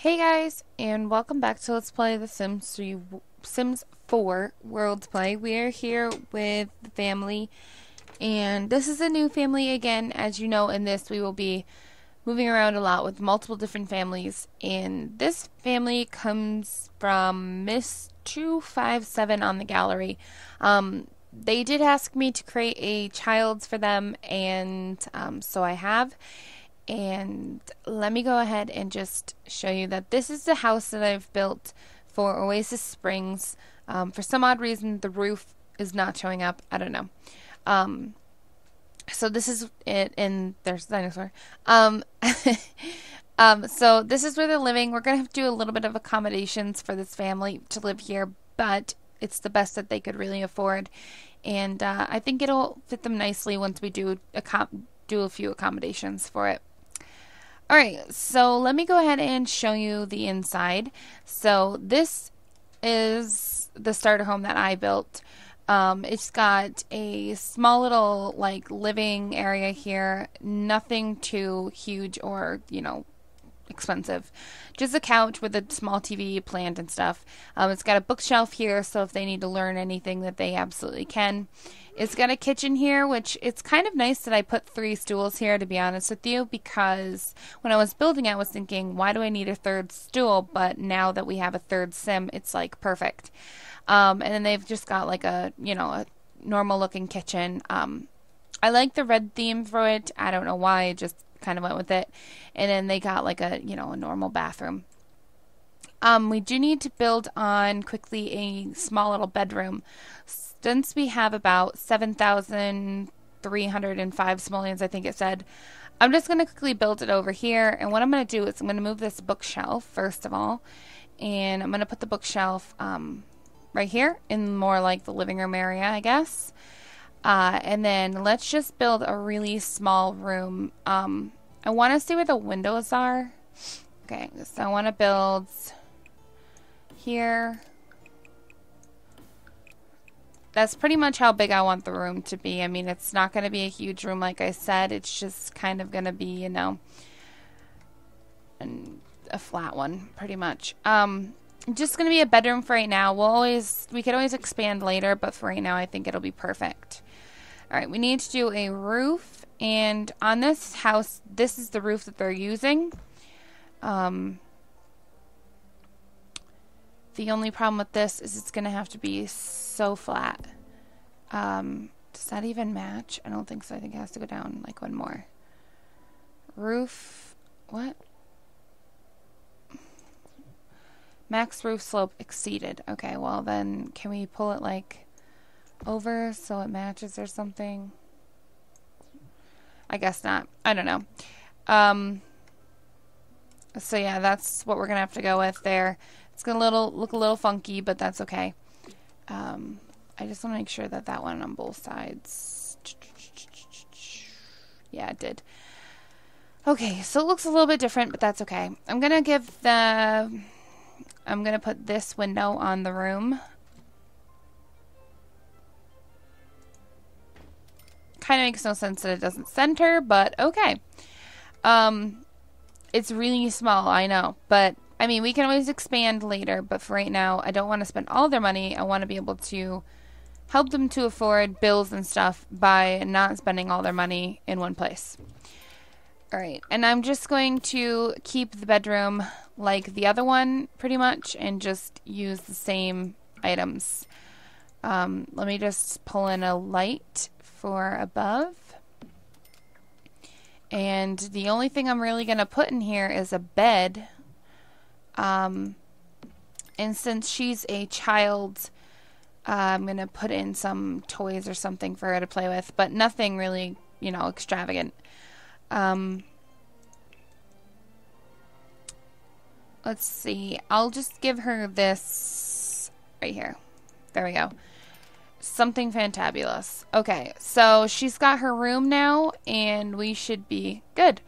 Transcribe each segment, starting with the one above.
Hey guys, and welcome back to Let's Play the Sims 4 World's Play. We are here with the family, and this is a new family again. As you know, in this we will be moving around a lot with multiple different families, and this family comes from Miss 257 on the gallery. They did ask me to create a child's for them, and so I have. And let me go ahead and just show you that this is the house that I've built for Oasis Springs. For some odd reason, the roof is not showing up. I don't know. So this is it, and there's the dinosaur. So this is where they're living. We're going to have to do a little bit of accommodations for this family to live here, but it's the best that they could really afford. And I think it'll fit them nicely once we do a few accommodations for it. Alright, so let me go ahead and show you the inside. So this is the starter home that I built. It's got a small little living area here, nothing too huge or, expensive. Just a couch with a small TV, plant and stuff. It's got a bookshelf here, so if they need to learn anything that they absolutely can. It's got a kitchen here, which it's kind of nice that I put 3 stools here, to be honest with you, because when I was building it, I was thinking, why do I need a 3rd stool? But now that we have a 3rd sim, it's perfect. And then they've just got a normal looking kitchen. I like the red theme for it. I don't know why, I just kind of went with it. And then they got a normal bathroom. We do need to build on quickly a small little bedroom. Since we have about 7,305 simoleons, I think it said, I'm just going to quickly build it over here. And what I'm going to do is I'm going to move this bookshelf, first of all. And I'm going to put the bookshelf right here in more like the living room area, I guess. And then let's just build a really small room. I want to see where the windows are. Okay, so I want to build here. That's pretty much how big I want the room to be. I mean, it's not going to be a huge room, like I said. It's just kind of going to be, a flat one, pretty much. Just going to be a bedroom for right now. We could always expand later, but for right now, I think it'll be perfect. All right, we need to do a roof, and on this house, this is the roof that they're using. The only problem with this is it's going to have to be so flat. Does that even match? I don't think so. I think it has to go down one more. Roof, what? Max roof slope exceeded. Okay, well then can we pull it over so it matches or something? I guess not. I don't know. So yeah, that's what we're gonna have to go with there. It's gonna look a little funky, but that's okay. I just want to make sure that that went on both sides. Yeah, it did. Okay, so it looks a little bit different, but that's okay. I'm gonna put this window on the room. Kind of makes no sense that it doesn't center, but okay. It's really small, I know, but I mean, we can always expand later, but for right now, I don't want to spend all their money. I want to be able to help them to afford bills and stuff by not spending all their money in one place. Alright, and I'm just going to keep the bedroom like the other one, pretty much, and just use the same items. Let me just pull in a light for above. And the only thing I'm really going to put in here is a bed. And since she's a child, I'm going to put in some toys or something for her to play with, but nothing really, extravagant. Let's see. I'll just give her this right here. There we go. Something fantabulous. Okay, so she's got her room now, and we should be good.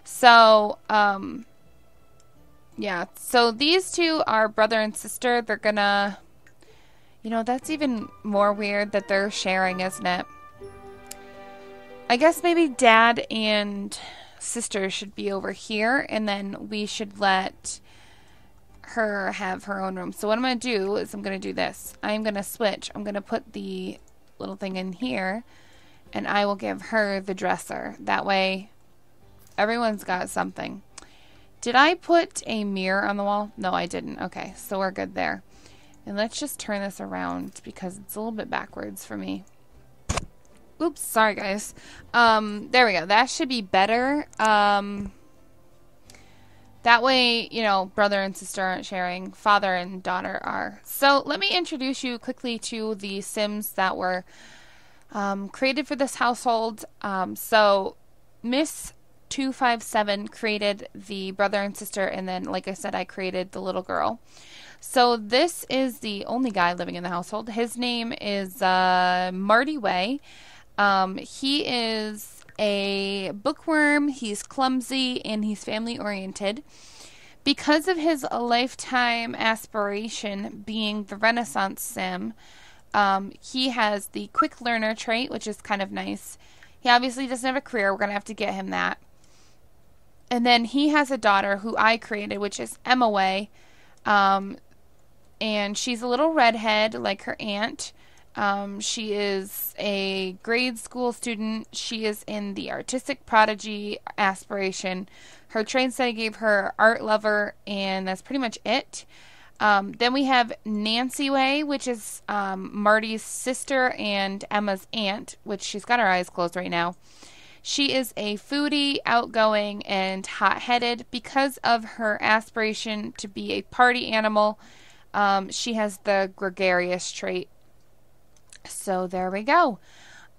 So, yeah. So these two are brother and sister. They're gonna... that's even more weird that they're sharing, isn't it? I guess maybe dad and sister should be over here, and then we should let her have her own room. So what I'm going to do is I'm going to do this. I'm going to switch. I'm going to put the little thing in here, and I will give her the dresser. That way everyone's got something. Did I put a mirror on the wall? No, I didn't. Okay, so we're good there. And let's just turn this around because it's a little bit backwards for me. Oops, sorry guys. There we go. That should be better. That way, you know, brother and sister aren't sharing, father and daughter are. So let me introduce you quickly to the Sims that were created for this household. So Miss 257 created the brother and sister, and then, like I said, I created the little girl. So this is the only guy living in the household. His name is Marty Way. He is a bookworm, he's clumsy, and he's family oriented. Because of his lifetime aspiration being the Renaissance Sim, he has the quick learner trait, which is kind of nice. He obviously doesn't have a career. We're going to have to get him that. And then he has a daughter who I created, which is Emma Way. And she's a little redhead like her aunt. She is a grade school student. She is in the artistic prodigy aspiration. Her traits that I gave her, art lover, and that's pretty much it. Then we have Nancy Way, which is Marty's sister and Emma's aunt, which she's got her eyes closed right now. She is a foodie, outgoing, and hot-headed. Because of her aspiration to be a party animal, she has the gregarious trait. So there we go.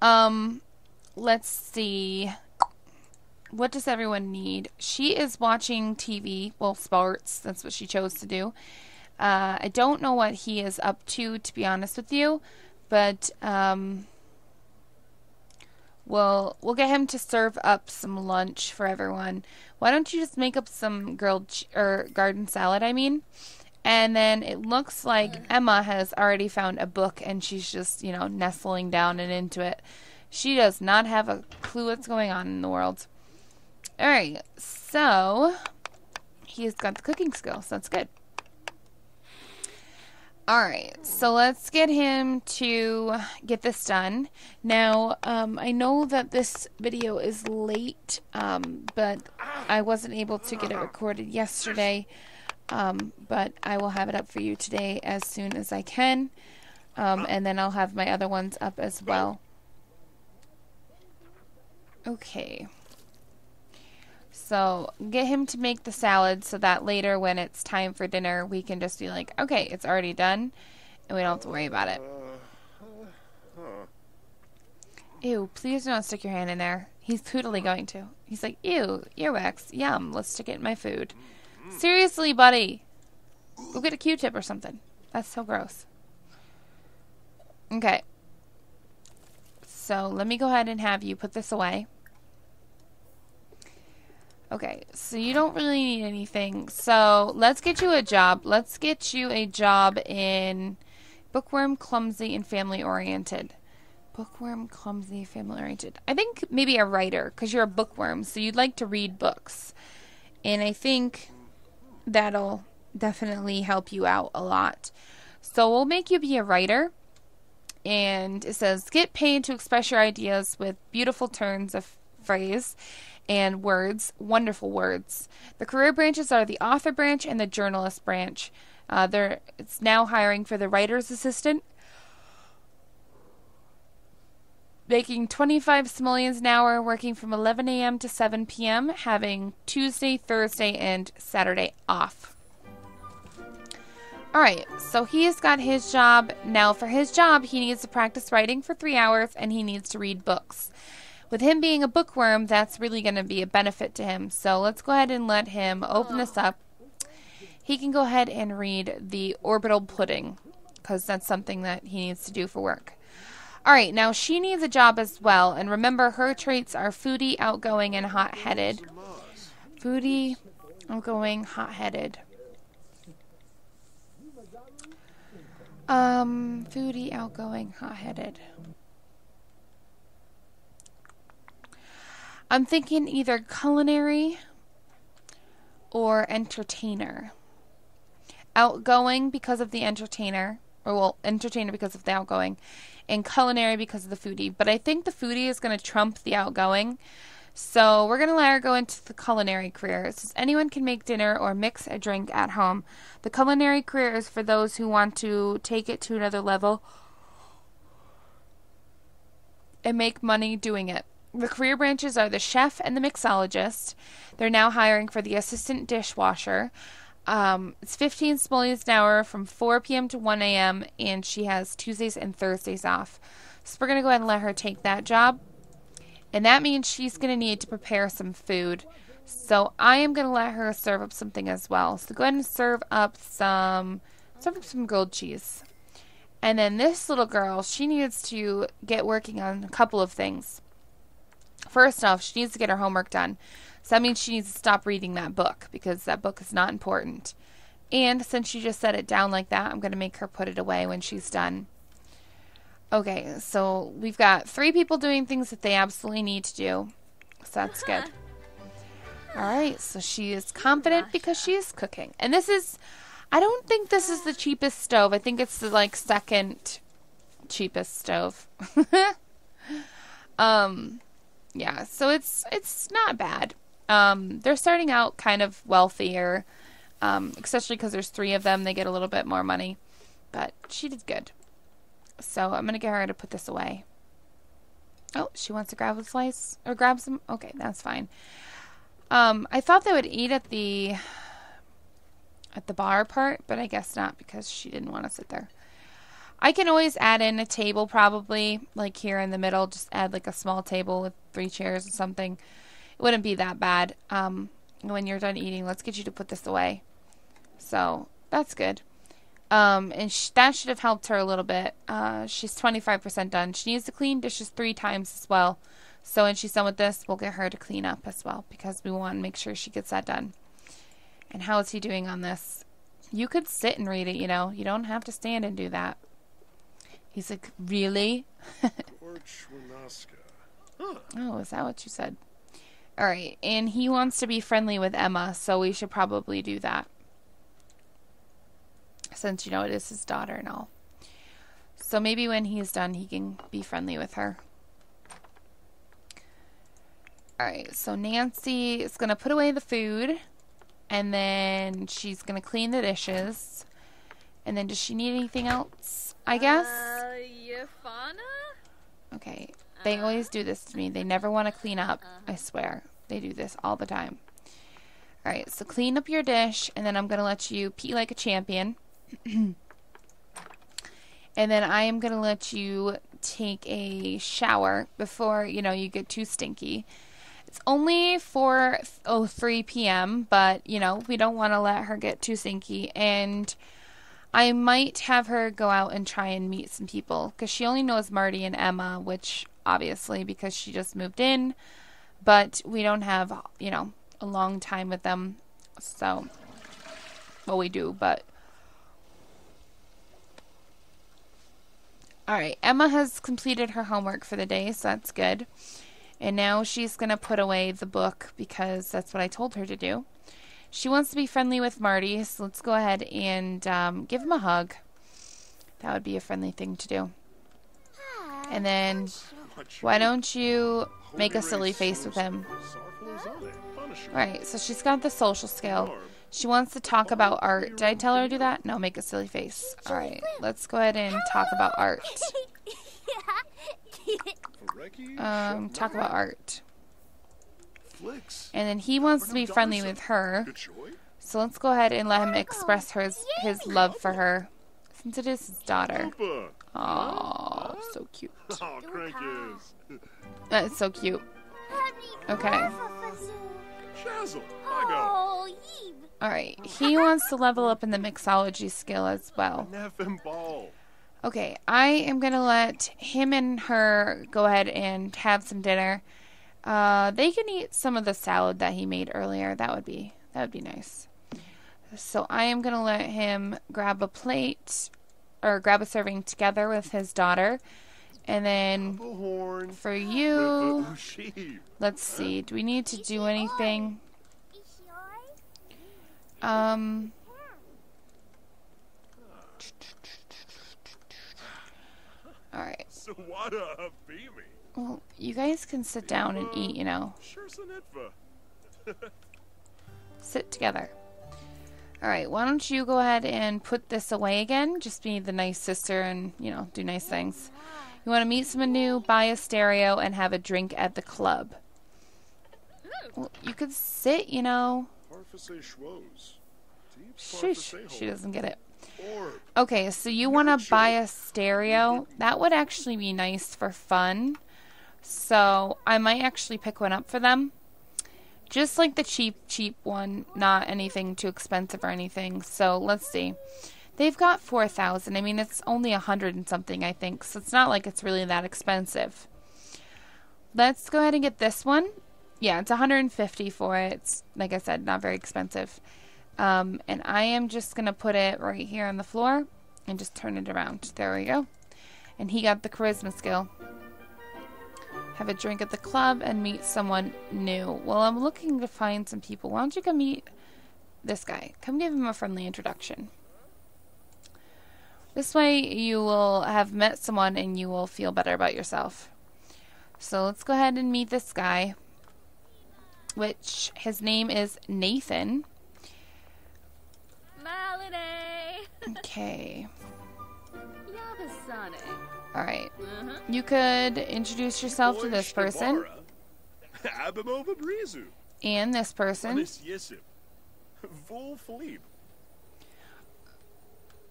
Let's see. What does everyone need? She is watching TV. Well, sports. That's what she chose to do. I don't know what he is up to be honest with you. But we'll get him to serve up some lunch for everyone. Why don't you just make up some garden salad, I mean? And then it looks like Emma has already found a book, and she's just, you know, nestling down and into it. She does not have a clue what's going on in the world. Alright, so he's got the cooking skills. That's good. Alright, so let's get him to get this done. Now, I know that this video is late, but I wasn't able to get it recorded yesterday. But I will have it up for you today as soon as I can. And then I'll have my other ones up as well. Okay. So get him to make the salad so that later when it's time for dinner, we can just be like, okay, it's already done. And we don't have to worry about it. Ew, please don't stick your hand in there. He's totally going to. He's like, ew, earwax, yum, let's stick it in my food. Seriously, buddy. Go get a Q-tip or something. That's so gross. Okay. So let me go ahead and have you put this away. Okay, so you don't really need anything. So let's get you a job. Let's get you a job in bookworm, clumsy, and family oriented. Bookworm, clumsy, family oriented. I think maybe a writer, because you're a bookworm, so you'd like to read books. And I think that'll definitely help you out a lot. So we'll make you be a writer. And it says, get paid to express your ideas with beautiful turns of phrase and words, wonderful words. The career branches are the author branch and the journalist branch. It's now hiring for the writer's assistant, making 25 simoleons an hour, working from 11 a.m. to 7 p.m., having Tuesday, Thursday, and Saturday off. Alright, so he's got his job. Now for his job, he needs to practice writing for 3 hours, and he needs to read books. With him being a bookworm, that's really going to be a benefit to him. So let's go ahead and let him open this up. He can go ahead and read the orbital pudding, because that's something that he needs to do for work. Alright, now she needs a job as well, and remember her traits are foodie, outgoing, and hot-headed. Foodie, outgoing, hot-headed. Foodie, outgoing, hot-headed. I'm thinking either culinary or entertainer. outgoing because of the entertainer, or well, entertainer because of the outgoing, and culinary because of the foodie. But I think the foodie is going to trump the outgoing. So we're going to let her go into the culinary career. It says anyone can make dinner or mix a drink at home. The culinary career is for those who want to take it to another level and make money doing it. The career branches are the chef and the mixologist. They're now hiring for the assistant dishwasher. It's 15 simoleons an hour from 4 p.m. to 1 a.m. and she has Tuesdays and Thursdays off. So we're going to go ahead and let her take that job. And that means she's going to need to prepare some food. So I am going to let her serve up something as well. So go ahead and serve up some grilled cheese. And then this little girl, she needs to get working on a couple of things. First off, she needs to get her homework done. So that means she needs to stop reading that book because that book is not important. And since she just set it down like that, I'm going to make her put it away when she's done. Okay, so we've got 3 people doing things that they absolutely need to do. So that's good. Alright, so she is confident because she is cooking. And this is, I don't think this is the cheapest stove. I think it's the, like, second cheapest stove. Yeah, so it's not bad. They're starting out kind of wealthier, especially because there's 3 of them. They get a little bit more money. But she did good. So I'm going to get her to put this away. Oh, she wants to grab a slice? Or grab some? Okay, that's fine. I thought they would eat at the bar part, but I guess not because she didn't want to sit there. I can always add in a table probably, like here in the middle. Just add like a small table with 3 chairs or something. It wouldn't be that bad. When you're done eating, let's get you to put this away. So, that's good. And that should have helped her a little bit. She's 25% done. She needs to clean dishes 3 times as well. So when she's done with this, we'll get her to clean up as well because we want to make sure she gets that done. And how is he doing on this? You could sit and read it, you know. You don't have to stand and do that. He's like, really? Oh, is that what you said? Alright, and he wants to be friendly with Emma, so we should probably do that. Since, you know, it is his daughter and all. So maybe when he's done, he can be friendly with her. Alright, so Nancy is going to put away the food. And then she's going to clean the dishes. And then does she need anything else, I guess? Okay, they always do this to me. They never want to clean up, I swear. They do this all the time. Alright, so clean up your dish. And then I'm going to let you pee like a champion. And then I am going to let you take a shower before, you know, you get too stinky. It's only 4:03 p.m., but, you know, we don't want to let her get too stinky. And I might have her go out and try and meet some people because she only knows Marty and Emma, which obviously because she just moved in, but we don't have, you know, a long time with them. So, well, we do, but alright, Emma has completed her homework for the day, so that's good. And now she's going to put away the book because that's what I told her to do. She wants to be friendly with Marty, so let's go ahead and give him a hug. That would be a friendly thing to do. And then, why don't you make a silly face with him? Alright, so she's got the social skill. She wants to talk about art. Did I tell her to do that? No, make a silly face. Alright, let's go ahead and talk about art. Talk about art. And then he wants to be friendly with her. So let's go ahead and let him express his love for her. Since it is his daughter. Oh, so cute. That's so cute. Okay. Alright, he wants to level up in the mixology skill as well. Okay, I am going to let him and her go ahead and have some dinner. They can eat some of the salad that he made earlier. That would be nice. So I am going to let him grab a plate or grab a serving together with his daughter. And then for you, let's see. Do we need to do anything? Alright. Baby. Well, you guys can sit down and eat, you know. Sit together. Alright, why don't you go ahead and put this away again? Just be the nice sister and, you know, do nice things. You want to meet someone new, buy a stereo, and have a drink at the club. Well, you could sit, you know. Shush, she doesn't get it. Okay, so you want to buy a stereo. That would actually be nice for fun. So I might actually pick one up for them. Just like the cheap one, not anything too expensive or anything. So let's see. They've got 4,000. I mean, it's only 100 and something, I think. So it's not like it's really that expensive. Let's go ahead and get this one. Yeah, it's 150 for it. It's, like I said, not very expensive. And I am just going to put it right here on the floor and just turn it around. There we go. And he got the charisma skill. Have a drink at the club and meet someone new. Well, I'm looking to find some people. Why don't you come meet this guy? Come give him a friendly introduction. This way you will have met someone and you will feel better about yourself. So let's go ahead and meet this guy, which his name is Nathan. Okay. Alright. You could introduce yourself to this person. And this person.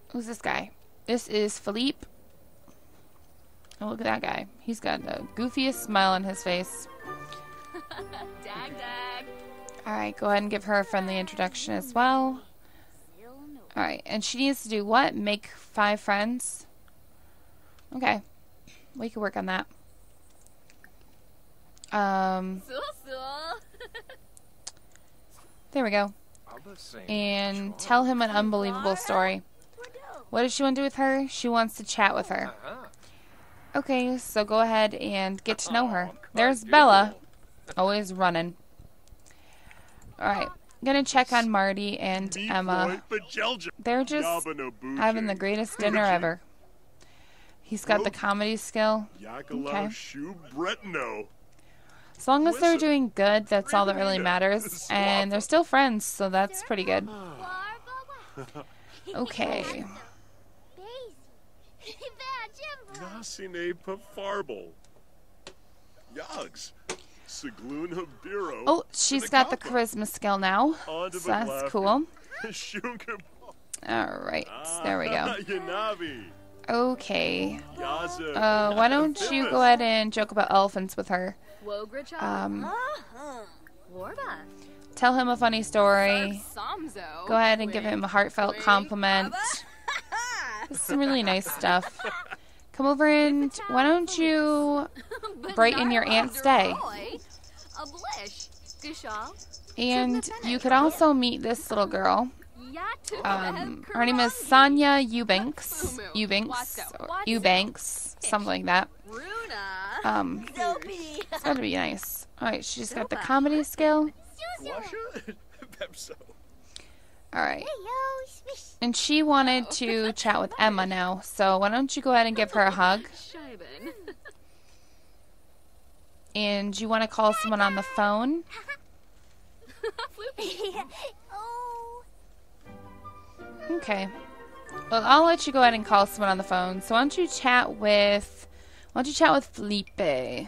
Who's this guy? This is Philippe. Oh, look at that guy. He's got the goofiest smile on his face. Alright, go ahead and give her a friendly introduction as well. Alright, and she needs to do what? Make 5 friends? Okay. We can work on that. There we go. And tell him an unbelievable story. What does she want to do with her? She wants to chat with her. Okay, so go ahead and get to know her. There's Bella. Always running. Alright. I'm going to check on Marty and Emma. They're just having the greatest dinner ever. He's got the comedy skill. Okay. As long as they're doing good, that's all that really matters. And they're still friends, so that's pretty good. Okay. Oh, she's got the charisma skill now. So that's cool. Alright, there we go. Okay. Why don't you go ahead and joke about elephants with her? Tell him a funny story. Go ahead and give him a heartfelt compliment. This is some really nice stuff. Come over and why don't you brighten your aunt's day? And you could also meet this little girl. Her name is Sonia Eubanks. Eubanks, something like that. It's gotta be nice. Alright, she's got the comedy skill. Alright. And she wanted to chat with Emma now, so why don't you go ahead and give her a hug? And you want to call someone on the phone? Okay. Well, I'll let you go ahead and call someone on the phone. So why don't you chat with Felipe? Go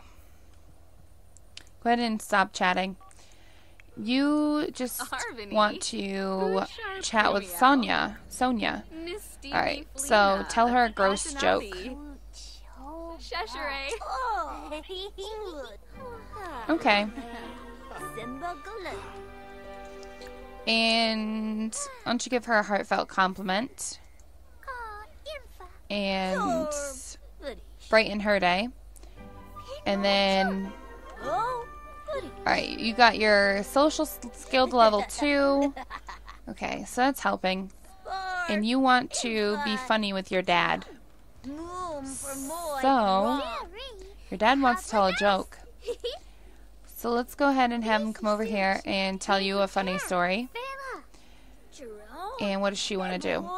ahead and stop chatting. You just want to chat with Sonia. Alright, so tell her a gross joke. Okay. And why don't you give her a heartfelt compliment? And brighten her day. And then... Alright, you got your social skill to level 2. Okay, so that's helping. And you want to be funny with your dad. So, your dad wants to tell a joke. So let's go ahead and have him come over here and tell you a funny story. And what does she want to do?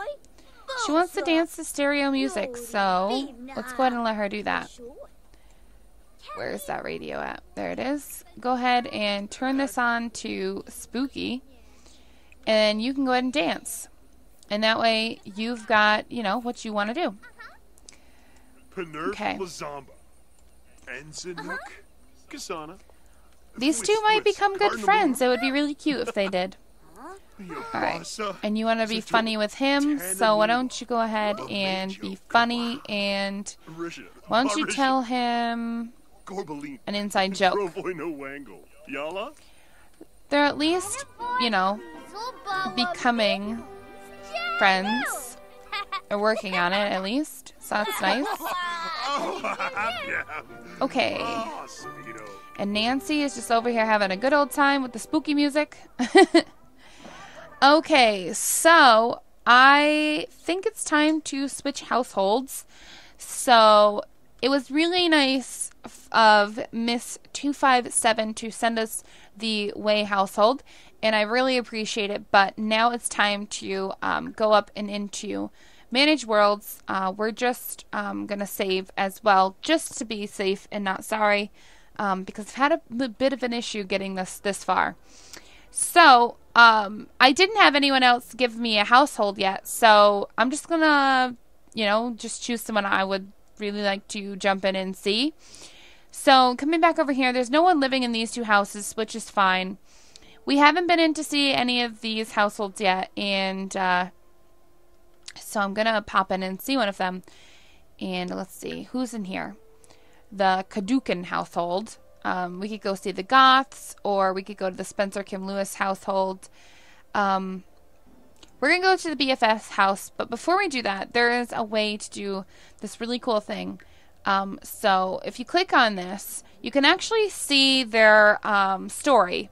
She wants to dance to stereo music, so let's go ahead and let her do that. Where is that radio at? There it is. Go ahead and turn this on to spooky, and you can go ahead and dance. And that way you've got, you know, what you want to do. Okay. These two might become good friends. It would be really cute if they did. Alright. And you want to be funny with him, so why don't you go ahead and be funny, and why don't you tell him an inside joke. They're at least, you know, becoming friends. Or working on it, at least. So that's nice. Okay. And Nancy is just over here having a good old time with the spooky music. Okay, so I think it's time to switch households. So it was really nice of Miss 257 to send us the Way household, and I really appreciate it. But now it's time to go up and into Manage Worlds. We're just going to save as well, just to be safe and not sorry, because I've had a bit of an issue getting this far. So I didn't have anyone else give me a household yet, so I'm just going to, you know, just choose someone I would really like to jump in and see. So coming back over here, there's no one living in these two houses, which is fine. We haven't been in to see any of these households yet, and so I'm going to pop in and see one of them. And let's see, who's in here? The Kadukin household. We could go see the Goths, or we could go to the Spencer Kim Lewis household. We're going to go to the BFF house, but before we do that, there is a way to do this really cool thing. So if you click on this, you can actually see their story.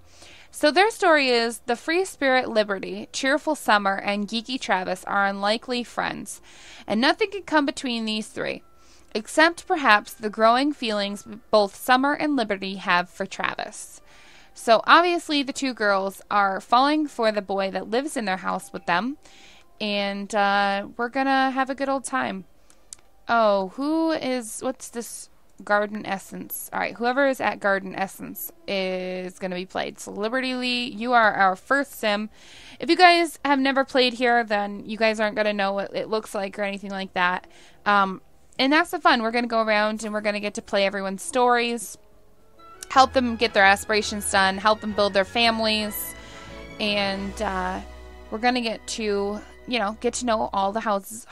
So their story is, the free spirit Liberty, cheerful Summer, and geeky Travis are unlikely friends, and nothing can come between these three, except perhaps the growing feelings both Summer and Liberty have for Travis. So obviously the two girls are falling for the boy that lives in their house with them, and we're gonna have a good old time. Oh, what's this Garden Essence? Alright, whoever is at Garden Essence is gonna be played. So Liberty Lee, you are our first sim. If you guys have never played here, then you guys aren't gonna know what it looks like or anything like that. And that's the fun. We're gonna go around and we're gonna get to play everyone's stories, help them get their aspirations done, help them build their families, and we're gonna get to, you know, get to know all the houses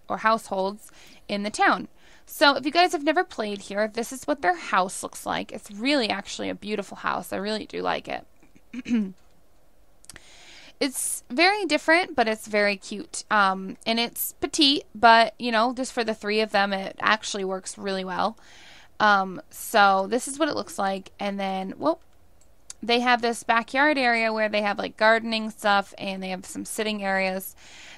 or households in the town. So if you guys have never played here, this is what their house looks like. It's really actually a beautiful house. I really do like it. It's very different, but it's very cute. And it's petite, but, you know, just for the three of them, it actually works really well. So this is what it looks like. And then, well, they have this backyard area where they have like gardening stuff, and they have some sitting areas.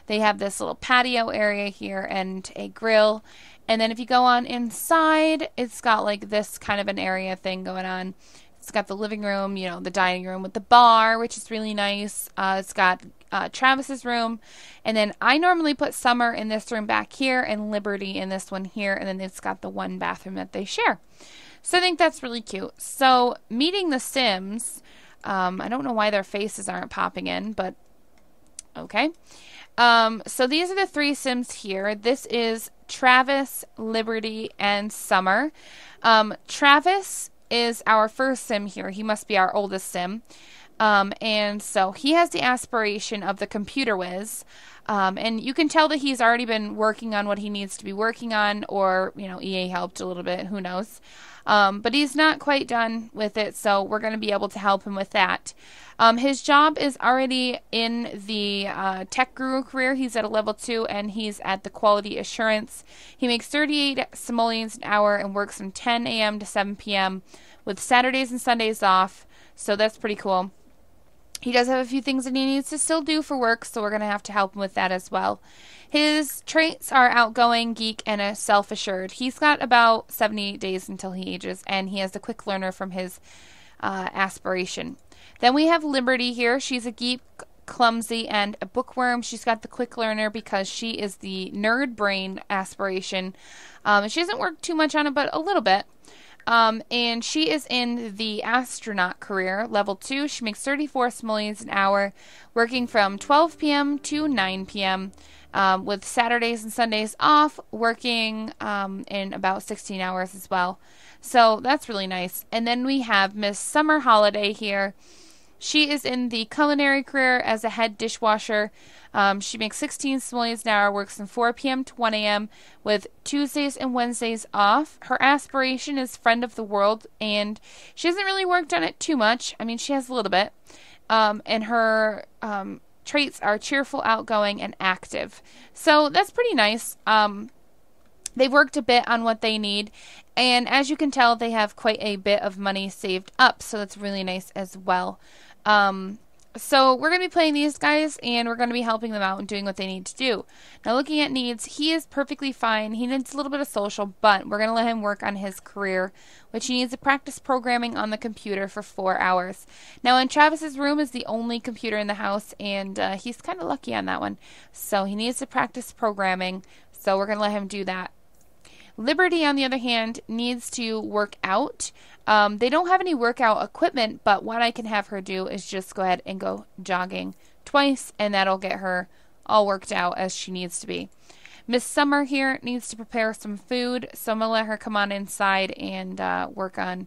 They have this little patio area here and a grill. And then if you go on inside, it's got like this kind of an area thing going on. It's got the living room, you know, the dining room with the bar, which is really nice. It's got Travis's room. And then I normally put Summer in this room back here and Liberty in this one here. And then it's got the one bathroom that they share. So I think that's really cute. So meeting the Sims, I don't know why their faces aren't popping in, but okay. So these are the three Sims here. This is Travis, Liberty, and Summer. Travis is our first Sim here. He must be our oldest Sim. And so he has the aspiration of the computer whiz. And you can tell that he's already been working on what he needs to be working on, or, you know, EA helped a little bit, who knows. But he's not quite done with it, so we're going to be able to help him with that. His job is already in the tech guru career. He's at a level 2, and he's at the quality assurance. He makes 38 simoleons an hour and works from 10 a.m. to 7 p.m. with Saturdays and Sundays off, so that's pretty cool. He does have a few things that he needs to still do for work, so we're going to have to help him with that as well. His traits are outgoing, geek, and a self-assured. He's got about 78 days until he ages, and he has a quick learner from his aspiration. Then we have Liberty here. She's a geek, clumsy, and a bookworm. She's got the quick learner because she is the nerd brain aspiration. She doesn't work too much on it, but a little bit. And she is in the astronaut career, level 2. She makes 34 simoleons an hour, working from 12 p.m. to 9 p.m., with Saturdays and Sundays off, working in about 16 hours as well. So that's really nice. And then we have Miss Summer Holiday here. She is in the culinary career as a head dishwasher. She makes 16 simoleons an hour, works from 4 p.m. to 1 a.m. with Tuesdays and Wednesdays off. Her aspiration is friend of the world, and she hasn't really worked on it too much. I mean, she has a little bit. And her traits are cheerful, outgoing, and active. So that's pretty nice. They've worked a bit on what they need, and as you can tell, they have quite a bit of money saved up, so that's really nice as well. So we're going to be playing these guys, and we're going to be helping them out and doing what they need to do. Now, looking at needs, he is perfectly fine. He needs a little bit of social, but we're going to let him work on his career, which he needs to practice programming on the computer for 4 hours. Now, in Travis's room is the only computer in the house, and he's kind of lucky on that one. So he needs to practice programming, so we're going to let him do that. Liberty, on the other hand, needs to work out. They don't have any workout equipment, but what I can have her do is just go ahead and go jogging twice, and that'll get her all worked out as she needs to be. Miss Summer here needs to prepare some food, so I'm going to let her come on inside and work on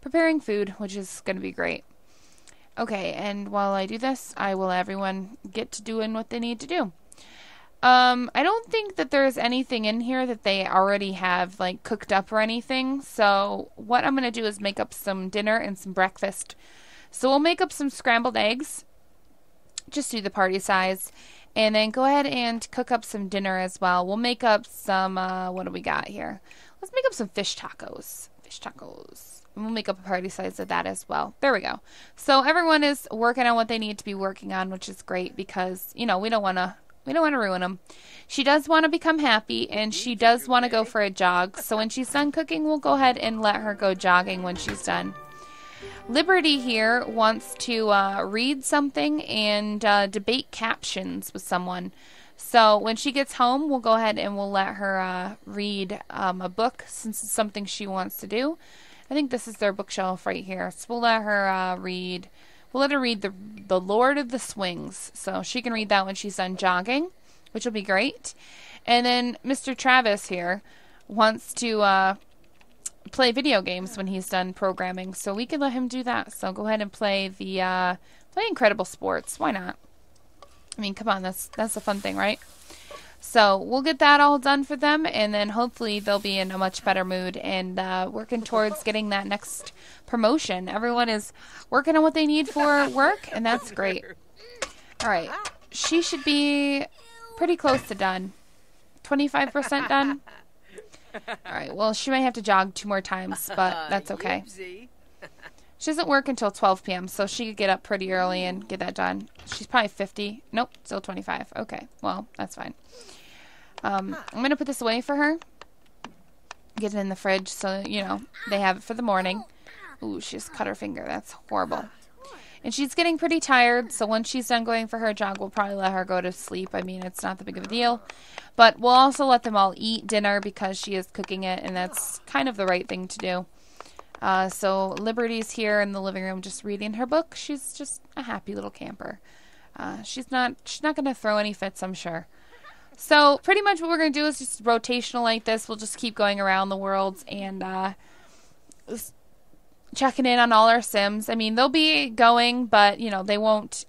preparing food, which is going to be great. Okay, and while I do this, I will let everyone get to doing what they need to do. I don't think that there's anything in here that they already have, like, cooked up or anything. So what I'm going to do is make up some dinner and some breakfast. So we'll make up some scrambled eggs. Just do the party size. And then go ahead and cook up some dinner as well. We'll make up some, what do we got here? Let's make up some fish tacos. Fish tacos. And we'll make up a party size of that as well. There we go. So everyone is working on what they need to be working on, which is great because, you know, we don't want to ruin them. She does want to become happy, and she does want to go for a jog. So when she's done cooking, we'll go ahead and let her go jogging when she's done. Liberty here wants to read something and debate captions with someone. So when she gets home, we'll go ahead and we'll let her read a book since it's something she wants to do. I think this is their bookshelf right here. So we'll let her read. We'll let her read the Lord of the Swings. So she can read that when she's done jogging, which will be great. And then Mr. Travis here wants to play video games when he's done programming. So we can let him do that. So go ahead and play play Incredible Sports. Why not? I mean, come on, that's a fun thing, right? So we'll get that all done for them, and then hopefully they'll be in a much better mood and working towards getting that next promotion. Everyone is working on what they need for work, and that's great. All right. She should be pretty close to done. 25% done. All right. Well, she might have to jog 2 more times, but that's okay. She doesn't work until 12 p.m., so she could get up pretty early and get that done. She's probably 50. Nope, still 25. Okay, well, that's fine. I'm going to put this away for her. Get it in the fridge so, you know, they have it for the morning. Ooh, she just cut her finger. That's horrible. And she's getting pretty tired, so once she's done going for her jog, we'll probably let her go to sleep. I mean, it's not that big of a deal. But we'll also let them all eat dinner because she is cooking it, and that's kind of the right thing to do. So Liberty's here in the living room just reading her book. She's just a happy little camper. She's not going to throw any fits, I'm sure. So pretty much what we're going to do is just rotational like this. We'll just keep going around the worlds and checking in on all our Sims. I mean, they'll be going, but, you know, they won't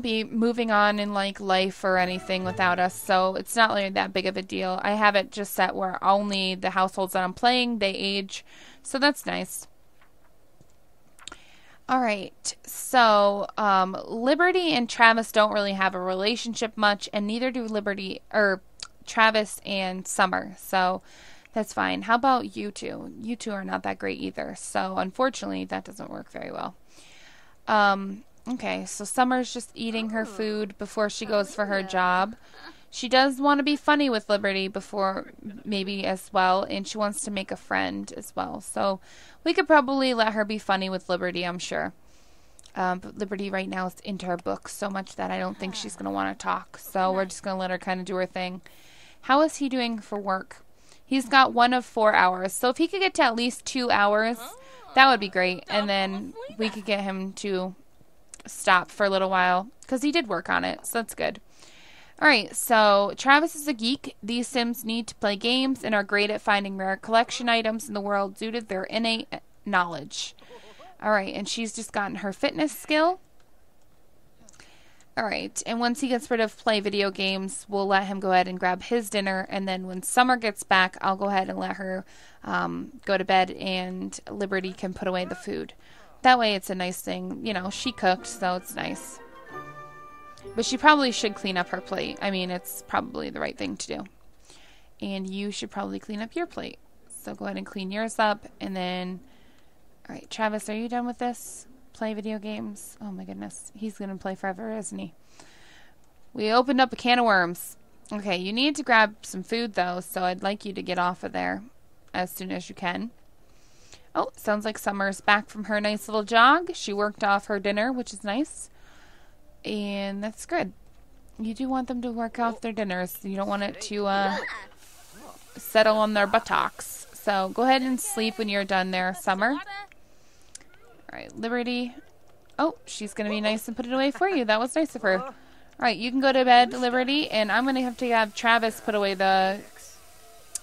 be moving on in, like, life or anything without us, so it's not really that big of a deal. I have it just set where only the households that I'm playing, they age, so that's nice. Alright, so, Liberty and Travis don't really have a relationship much, and neither do Travis and Summer, so that's fine. How about you two? You two are not that great either, so unfortunately, that doesn't work very well. Okay, so Summer's just eating her food before she goes for her job. She does want to be funny with Liberty before, maybe as well, and she wants to make a friend as well. So we could probably let her be funny with Liberty, I'm sure. But Liberty right now is into her book so much that I don't think she's going to want to talk. So we're just going to let her kind of do her thing. How is he doing for work? He's got 1 of 4 hours. So if he could get to at least 2 hours, that would be great. And then we could get him to stop for a little while because he did work on it. So that's good. All right, so Travis is a geek. These Sims need to play games and are great at finding rare collection items in the world due to their innate knowledge. All right, and she's just gotten her fitness skill. All right, and once he gets rid of play video games, we'll let him go ahead and grab his dinner, and then when Summer gets back, I'll go ahead and let her go to bed, and Liberty can put away the food. That way it's a nice thing. You know, she cooked, so it's nice. But she probably should clean up her plate. I mean, it's probably the right thing to do. And you should probably clean up your plate. So go ahead and clean yours up, and then... All right, Travis, are you done with this? Play video games? Oh my goodness. He's going to play forever, isn't he? We opened up a can of worms. Okay, you need to grab some food, though, so I'd like you to get off of there as soon as you can. Oh, sounds like Summer's back from her nice little jog. She worked off her dinner, which is nice. And that's good. You do want them to work off their dinners. You don't want it to settle on their buttocks. So go ahead and sleep when you're done there, Summer. All right, Liberty. Oh, she's going to be nice and put it away for you. That was nice of her. All right, you can go to bed, Liberty, and I'm going to have Travis put away the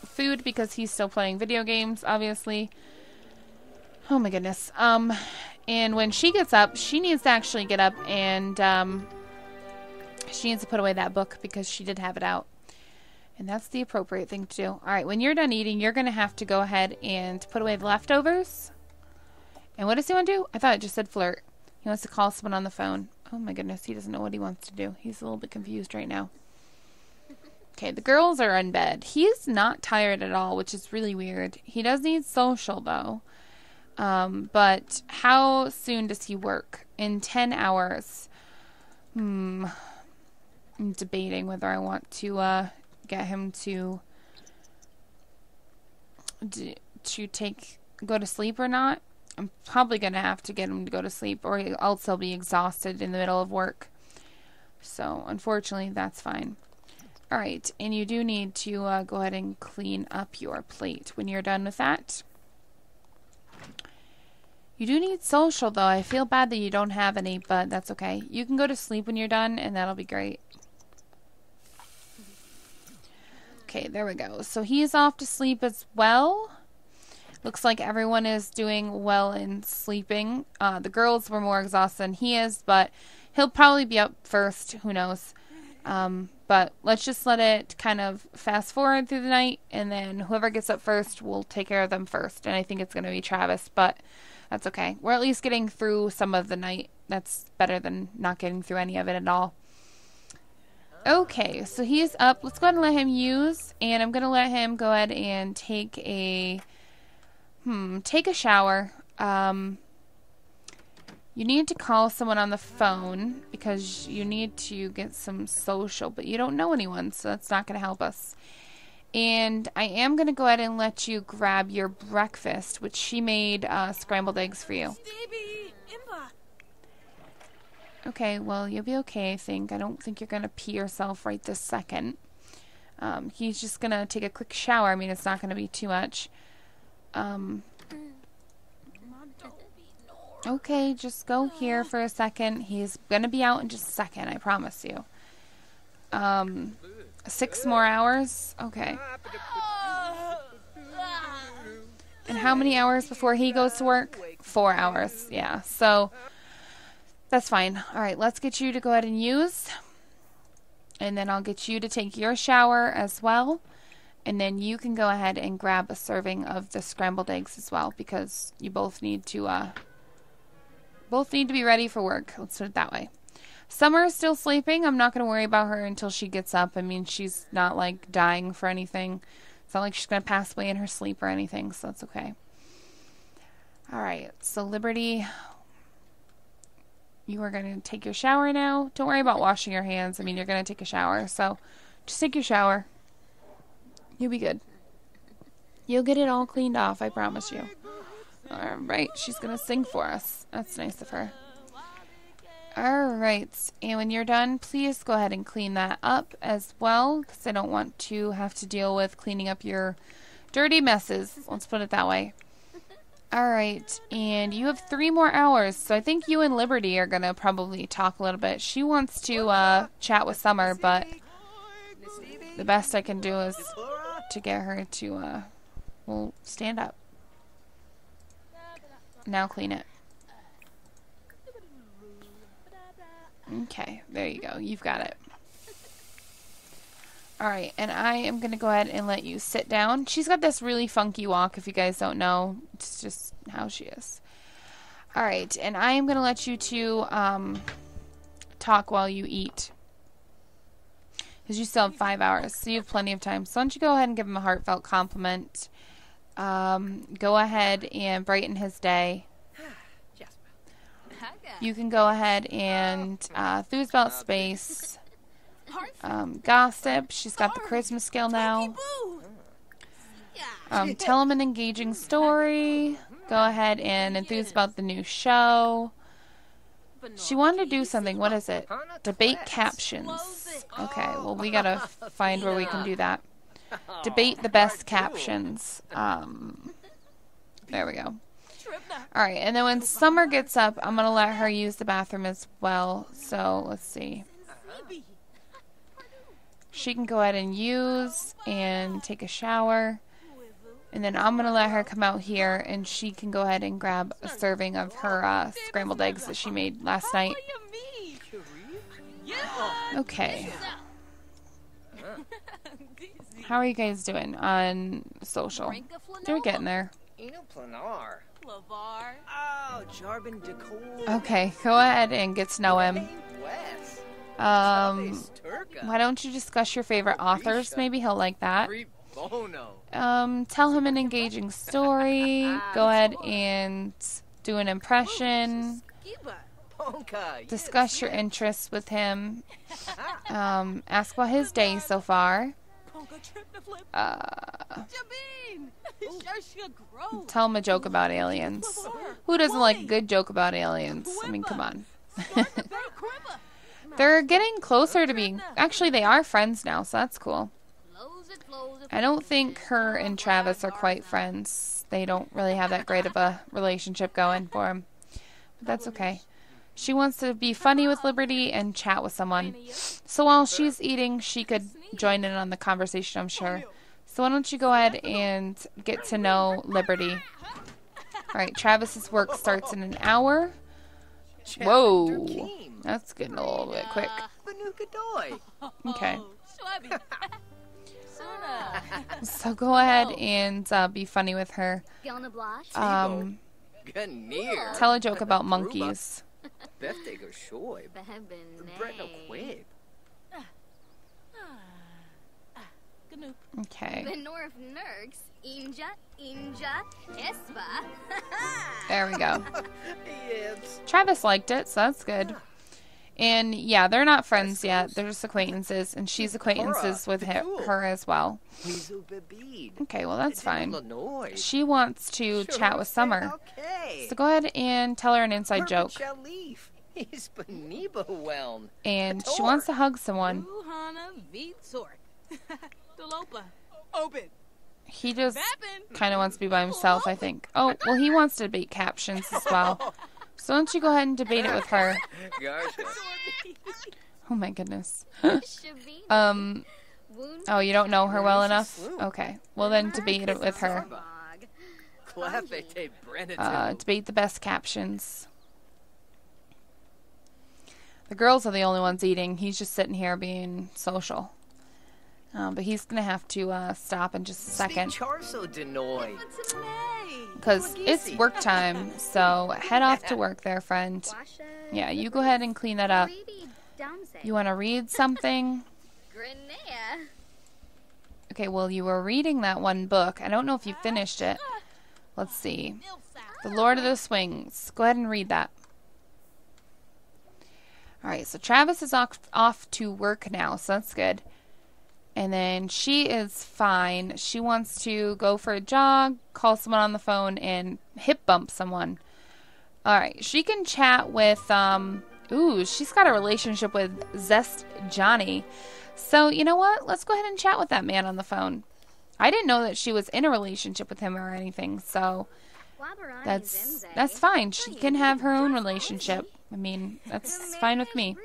food because he's still playing video games, obviously. Oh, my goodness. And when she gets up, she needs to actually get up and she needs to put away that book because she did have it out. And that's the appropriate thing to do. All right, when you're done eating, you're going to have to go ahead and put away the leftovers. And what does he want to do? I thought it just said flirt. He wants to call someone on the phone. Oh my goodness, he doesn't know what he wants to do. He's a little bit confused right now. Okay, the girls are in bed. He's not tired at all, which is really weird. He does need social, though. But how soon does he work? In 10 hours. I'm debating whether I want to get him to go to sleep or not. I'm probably going to have to get him to go to sleep, or else he'll be exhausted in the middle of work. So, unfortunately, that's fine. All right, and you do need to go ahead and clean up your plate when you're done with that. You do need social, though. I feel bad that you don't have any, but that's okay. You can go to sleep when you're done, and that'll be great. Okay, there we go. So he's off to sleep as well. Looks like everyone is doing well in sleeping. The girls were more exhausted than he is, but he'll probably be up first. Who knows? But let's just let it kind of fast forward through the night, and then whoever gets up first will take care of them first. And I think it's going to be Travis, but that's okay. We're at least getting through some of the night. That's better than not getting through any of it at all. Okay, so he's up. Let's go ahead and let him use, and I'm going to let him go ahead and take a shower. You need to call someone on the phone because you need to get some social, but you don't know anyone, so that's not going to help us. And I am going to go ahead and let you grab your breakfast, which she made scrambled eggs for you. Okay, well, you'll be okay, I think. I don't think you're going to pee yourself right this second. He's just going to take a quick shower. I mean, it's not going to be too much. Okay, just go here for a second. He's going to be out in just a second, I promise you. 6 more hours? Okay. And how many hours before he goes to work? 4 hours, yeah. So, that's fine. Alright, let's get you to go ahead and use. And then I'll get you to take your shower as well. And then you can go ahead and grab a serving of the scrambled eggs as well, because you both need to be ready for work. Let's put it that way. Summer is still sleeping. I'm not going to worry about her until she gets up. I mean, she's not like dying for anything. It's not like she's going to pass away in her sleep or anything, so that's okay. Alright, so Liberty, you are going to take your shower now. Don't worry about washing your hands. I mean, you're going to take a shower, so just take your shower. You'll be good. You'll get it all cleaned off, I promise you. Alright, she's going to sing for us. That's nice of her. Alright, and when you're done, please go ahead and clean that up as well, because I don't want to have to deal with cleaning up your dirty messes. Let's put it that way. Alright, and you have 3 more hours, so I think you and Liberty are going to probably talk a little bit. She wants to chat with Summer, but the best I can do is to get her to, well, stand up. Now clean it. Okay, there you go. You've got it. Alright, and I am going to go ahead and let you sit down. She's got this really funky walk, if you guys don't know. It's just how she is. Alright, and I am going to let you two talk while you eat. Because you still have 5 hours, so you have plenty of time. So why don't you go ahead and give him a heartfelt compliment. Go ahead and brighten his day. You can go ahead and enthuse about space. Gossip. She's got the charisma skill now. Tell him an engaging story. Go ahead and enthuse about the new show. She wanted to do something. What is it? Debate captions. Okay, well, we gotta find where we can do that. Debate the best captions. There we go. Alright, and then when Summer gets up, I'm going to let her use the bathroom as well. So, let's see. She can go ahead and use and take a shower. And then I'm going to let her come out here and she can go ahead and grab a serving of her scrambled eggs that she made last night. Okay. How are you guys doing on social? They're getting there. Okay, go ahead and get to know him. Why don't you discuss your favorite authors? Maybe he'll like that. Tell him an engaging story. Go ahead and do an impression. Discuss your interests with him. Ask about his day so far. Tell him a joke about aliens. Who doesn't like a good joke about aliens? I mean, come on. They're getting closer to being... Actually, they are friends now, so that's cool. I don't think her and Travis are quite friends. They don't really have that great of a relationship going for them. But that's okay. She wants to be funny with Liberty and chat with someone. So while she's eating, she could join in on the conversation, I'm sure. So why don't you go ahead and get to know Liberty. Alright, Travis's work starts in an hour. Whoa. That's getting a little bit quick. Okay. So go ahead and be funny with her. Tell a joke about monkeys. Okay. There we go. Travis liked it, so that's good. And yeah, they're not friends yet. They're just acquaintances, and she's acquaintances with her as well. Okay, well that's fine. She wants to chat with Summer. So go ahead and tell her an inside joke. And she wants to hug someone. He just kind of wants to be by himself, I think. Oh, well, he wants to debate captions as well. So why don't you go ahead and debate it with her? Oh my goodness. Oh, you don't know her well enough? Okay. Well then debate it with her. Debate the best captions. The girls are the only ones eating. He's just sitting here being social. But he's going to have to stop in just a second. Because it's work time, so head off to work there, friend. Yeah, you go ahead and clean that up. You want to read something? Okay, well, you were reading that one book. I don't know if you finished it. Let's see. The Lord of the Swings. Go ahead and read that. Alright, so Travis is off to work now, so that's good. And then she is fine. She wants to go for a jog, call someone on the phone, and hip bump someone. Alright, she can chat with Ooh, she's got a relationship with Zest Johnny. So, you know what? Let's go ahead and chat with that man on the phone. I didn't know that she was in a relationship with him or anything, so that's fine. She can have her own relationship. I mean, that's fine with me.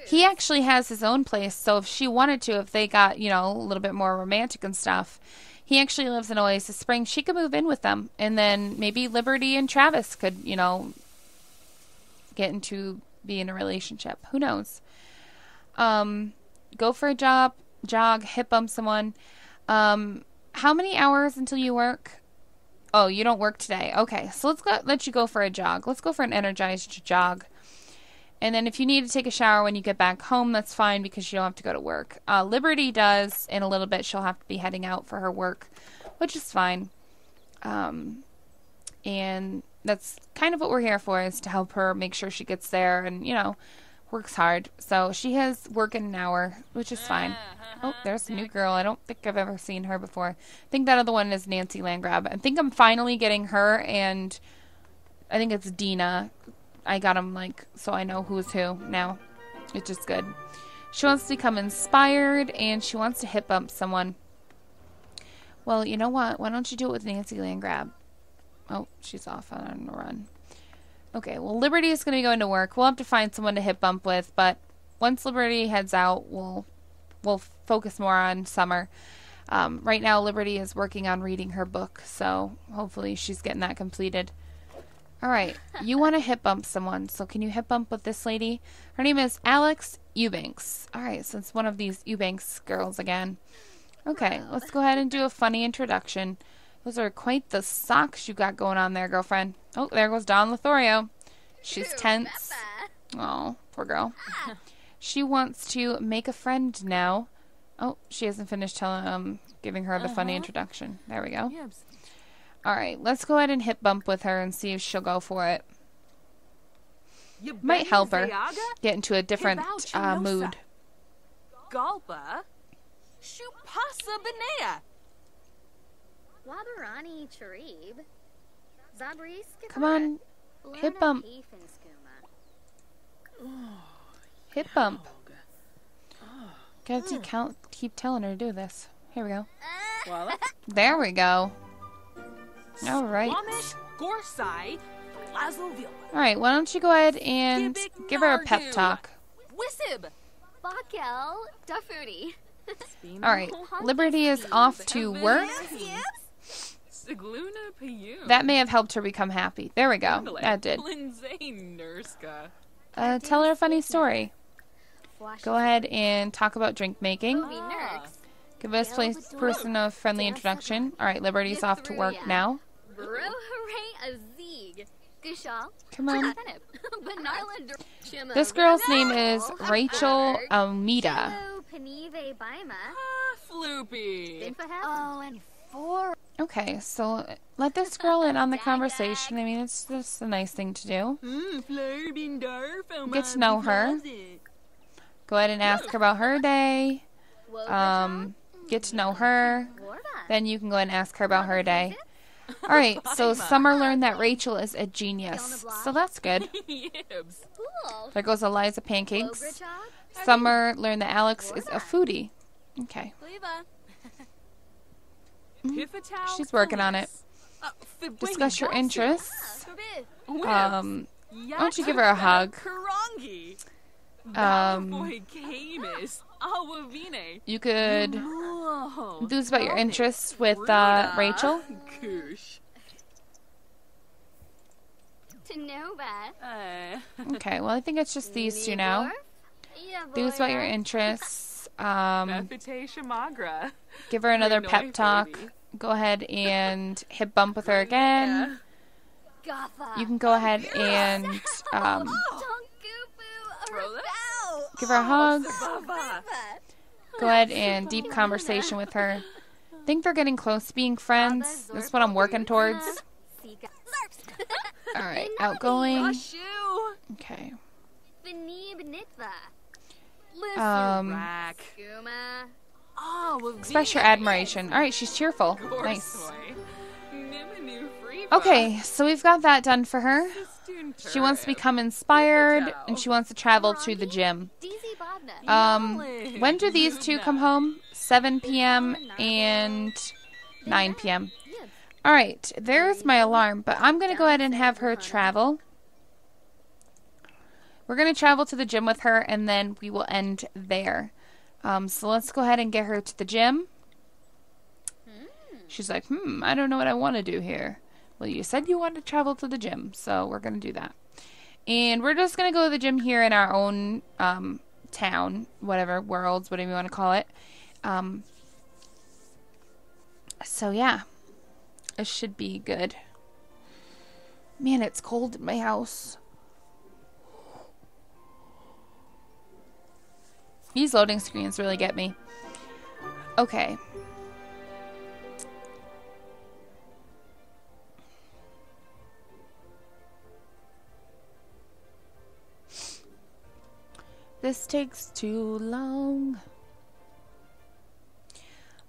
He actually has his own place, so if she wanted to, if they got, you know, a little bit more romantic and stuff, he actually lives in Oasis Springs. She could move in with them, and then maybe Liberty and Travis could, you know, get into be in a relationship. Who knows? Go for a jog, hip bump someone. How many hours until you work? Oh, you don't work today. Okay, so let you go for a jog. Let's go for an energized jog. And then if you need to take a shower when you get back home, that's fine because you don't have to go to work. Liberty does. In a little bit, she'll have to be heading out for her work, which is fine. And that's kind of what we're here for, is to help her make sure she gets there and, you know, works hard. So she has work in an hour, which is fine. Oh, there's a new girl. I don't think I've ever seen her before. I think that other one is Nancy Landgrab. I think I'm finally getting her, and I think it's Dina. I got them, like, so I know who's who now, which is good. She wants to become inspired, and she wants to hip bump someone. Well, you know what? Why don't you do it with Nancy Landgrab? Oh, she's off on a run. Okay, well, Liberty is going to go into work. We'll have to find someone to hip bump with, but once Liberty heads out, we'll focus more on Summer. Right now, Liberty is working on reading her book, so hopefully she's getting that completed. All right, you want to hip bump someone, so can you hip bump with this lady? Her name is Alex Eubanks. All right, so it's one of these Eubanks girls again. Okay, let's go ahead and do a funny introduction. Those are quite the socks you got going on there, girlfriend. Oh, there goes Dawn Lothario. She's tense. Oh, poor girl. She wants to make a friend now. Oh, she hasn't finished giving her the funny introduction. There we go. All right, let's go ahead and hip bump with her and see if she'll go for it. Might help her get into a different mood. Galpa, Shupasa Benea. Wabarani Charib. Come on, hip bump. Hip bump. Gotta keep telling her to do this. Here we go. There we go. All right. Alright, why don't you go ahead and give her a pep talk. Alright, Liberty is off to work. That may have helped her become happy. There we go. That did. Tell her a funny story. Go ahead and talk about drink making. Give this person a friendly introduction. Alright, Liberty's off to work now. Come on. This girl's name is Rachel Almeida. Okay, so let this girl in on the conversation. I mean, it's just a nice thing to do. Get to know her. Go ahead and ask her about her day. Get to know her. Then you can go ahead and ask her about her day. Alright, so Summer learned that Rachel is a genius. So that's good. There goes Eliza Pancakes. Summer learned that Alex is a foodie. Okay. She's working on it. Discuss your interests. Why don't you give her a hug? You could enthuse about your interests with Rachel. Okay, well I think it's just these two now. Enthuse about your interests. Give her another pep talk. Go ahead and hip bump with her again. You can go ahead and give her a hug. Go ahead and deep conversation with her. I think they're getting close to being friends. That's what I'm working towards. Alright, outgoing. Okay. Express your admiration. Alright, she's cheerful. Nice. Okay, so we've got that done for her. She wants to become inspired, and she wants to travel to the gym. When do these two come home? 7 p.m. and 9 p.m. Alright, there's my alarm, but I'm going to go ahead and have her travel. We're going to travel to the gym with her, and then we will end there. So let's go ahead and get her to the gym. She's like, I don't know what I want to do here. Well, you said you wanted to travel to the gym, so we're going to do that. And we're just going to go to the gym here in our own town, whatever, worlds, whatever you want to call it. So, yeah. It should be good. Man, it's cold in my house. These loading screens really get me. Okay. This takes too long.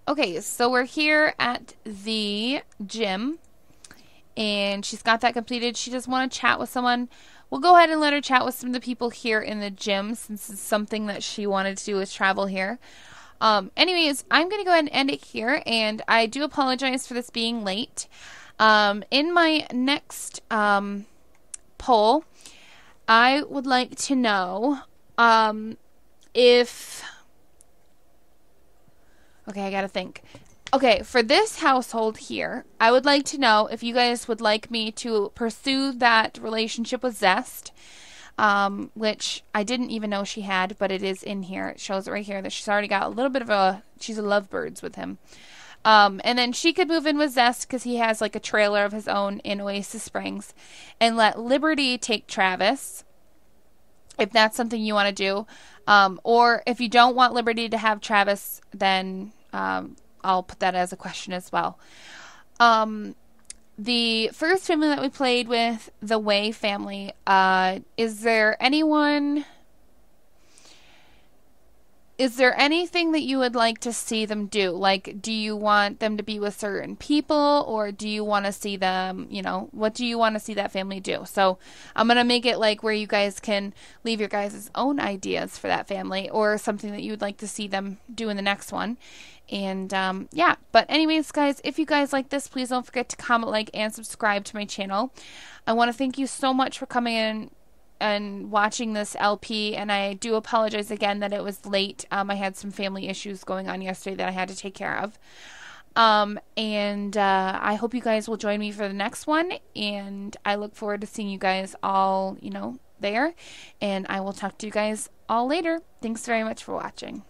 Okay, so we're here at the gym, and she's got that completed. She just want to chat with someone. We'll go ahead and let her chat with some of the people here in the gym, since it's something that she wanted to do is travel here. Anyways, I'm going to go ahead and end it here, and I do apologize for this being late. In my next poll, I would like to know if... Okay, I gotta think. Okay, for this household here, I would like to know if you guys would like me to pursue that relationship with Zest, which I didn't even know she had, but it is in here. It shows it right here that she's already got a little bit of a... She's a lovebirds with him. And then she could move in with Zest because he has like a trailer of his own in Oasis Springs, and let Liberty take Travis, if that's something you want to do. Or if you don't want Liberty to have Travis, then I'll put that as a question as well. The first family that we played with, the Way family, is there anything that you would like to see them do? Like, do you want them to be with certain people, or do you want to see them, what do you want to see that family do? So I'm going to make it like where you guys can leave your guys' own ideas for that family, or something that you would like to see them do in the next one. And yeah, but anyways, guys, if you guys like this, please don't forget to comment, like, and subscribe to my channel. I want to thank you so much for coming in and watching this LP, and I do apologize again that it was late. I had some family issues going on yesterday that I had to take care of. And I hope you guys will join me for the next one, and I look forward to seeing you guys all, there, and I will talk to you guys all later. Thanks very much for watching.